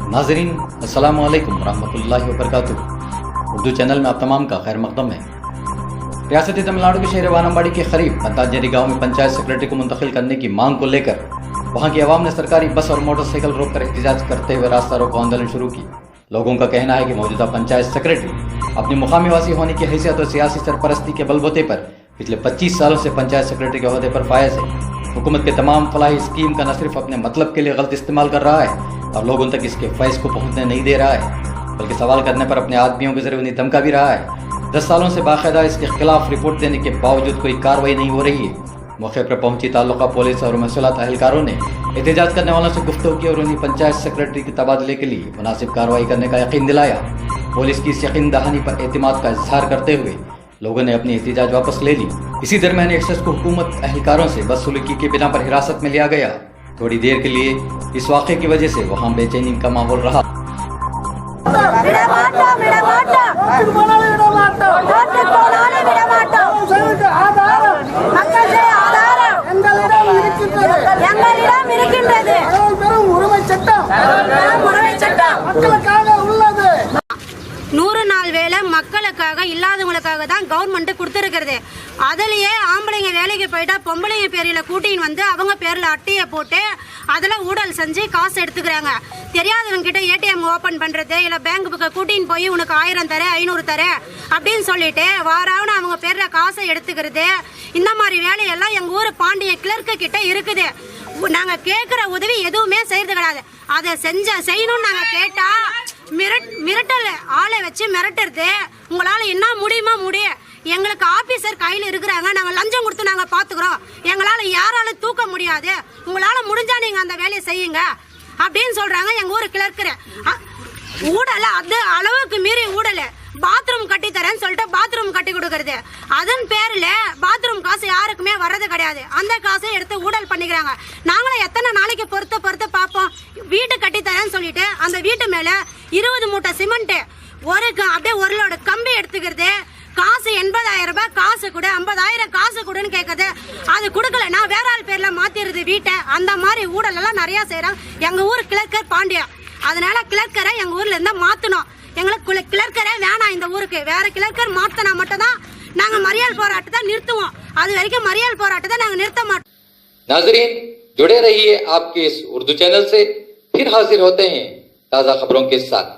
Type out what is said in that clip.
नाजरीन अस्सलामु अलैकुम रहमतुल्लाहि व बरकातुहू। उर्दू चैनल में आप तमाम का खैर मकदम है। रियासती तमिलनाडु के शहर वानम्बाड़ी के करीब अंतांजरी गांव में पंचायत सेक्रेटरी को मुंतकिल करने की मांग को लेकर वहां की आवाम ने सरकारी बस और मोटरसाइकिल रोककर एहतजाज करते हुए रास्ता रोको आंदोलन शुरू की। लोगों का कहना है कि मौजूदा पंचायत सेक्रेटरी अपनी मुकामी वासी होने की हैसियत और सियासी सरपरस्ती के बलबूते पर पिछले 25 सालों से पंचायत सेक्रेटरी के ओहदे पर फायज है। हुकूमत के तमाम फलाही स्कीम का न सिर्फ अपने मतलब के लिए गलत इस्तेमाल कर रहा है और लोगों तक इसके फैज को पहुंचने नहीं दे रहा है, बल्कि सवाल करने पर अपने आदमियों के जरिए उन्हें धमका भी रहा है। 10 सालों से बाकायदा इसके खिलाफ रिपोर्ट देने के बावजूद कोई कार्रवाई नहीं हो रही है। मौके पर पहुंची ताल्लुका पुलिस और महसूलात अहलकारों ने एहतजाज करने वालों से गुफ्तगू की और उन्हें पंचायत सेक्रेटरी के तबादले के लिए मुनासिब कार्रवाई करने का यकीन दिलाया। पुलिस की इस यकीन दहानी पर एतमाद का इजहार करते हुए लोगों ने अपनी एहतजाज वापस ले ली। इसी दरमियान एक शख्स को हुकूमत अहलकारों से बदसलूकी के बिना पर हिरासत में लिया गया। थोड़ी देर के लिए इस वाक़े की वजह से वहाँ बेचैनी का माहौल रहा। நூறு நாள் வேலை மக்களுக்காக இல்லாதவங்களுக்காக தான் கவர்மெண்ட் கொடுத்துருக்கிறது. அதுலயே ஆம்பளைங்க வேலைக்கு போயிட்டா பொம்பளைங்க பேரில் கூட்டின்னு வந்து அவங்க பேரில் அட்டையை போட்டு அதில் ஊழல் செஞ்சு காசு எடுத்துக்கிறாங்க. தெரியாதவங்க கிட்ட ஏடிஎம் ஓப்பன் பண்றது இல்ல பேங்க் புக்கை கூட்டின்னு போய் உனக்கு 1000 தரேன் 500 தரேன் அப்படின்னு சொல்லிட்டு வாராவன அவங்க பேர்ல காசை எடுத்துக்கிறது. இந்த மாதிரி வேலையெல்லாம் எங்க ஊர் பாண்டிய கிளர்க்கு கிட்ட இருக்குது. நாங்க கேட்கிற உதவி எதுவுமே செய்யறது கிடையாது. அதை செய்யணும்னு நாங்க கேட்டா மிரட்டல் ஆளை வச்சு மிரட்டுறது. உங்களால என்ன முடியுமா முடியும். எங்களுக்கு ஆபீசர் கையில இருக்கிறாங்க, நாங்க லஞ்சம் கொடுத்து நாங்க பாத்துக்கிறோம், எங்களால யாராலும் தூக்க முடியாது, உங்களால முடிஞ்சா நீங்க அந்த வேலையை செய்யுங்க அப்படின்னு சொல்றாங்க எங்க ஊரு கிளர்க்கு. ஊடல அது அளவுக்கு மீறி ஊடல. பாத்ரூம் கட்டி தரேன்னு சொல்லிட்டு பாத்ரூம் கட்டி கொடுக்கறது. அதன் பேர்ல பாத்ரூம் காசு யாருக்குமே வர்றது கிடையாது. அந்த காசை எடுத்து ஊழல் பண்ணிக்கிறாங்க. நாங்களும் எத்தனை நாளைக்கு பொறுத்து பார்ப்போம். வீட்டு கட்டி தரேன்னு சொல்லிட்டு அந்த வீட்டு மேல 20 மூட்டை சிமெண்ட் அப்படியே ஒரு லோடு கம்பி எடுத்துக்கிறது. காசு 80,000 ரூபாய் காசு கூட 50,000 காசு கூடன்னு கேட்குது. அது கொடுக்கலன்னா வேற ஆள் பேர்ல மாத்திருது வீட்டை. அந்த மாதிரி ஊழல் எல்லாம் நிறைய செய்யறாங்க எங்க ஊர் கிளர்க்கர் பாண்டியா. அதனால கிளர்க்கரை எங்க ஊர்ல இருந்தா மாத்தணும். எங்களுக்கு கிளர்க்கரே வேணாம். இந்த ஊருக்கு வேற கிளர்க்கர் மாத்தினா மட்டும் தான் நாங்க மறியல் போராட்டத்தை நிறுத்துவோம். அது வரைக்கும் மறியல் போராட்டத்தை நாங்க நிறுத்த மாட்டோம். नाज़रीन, जुड़े रहिए आपके इस उर्दू चैनल से। फिर हाजिर होते हैं ताज़ा खबरों के साथ।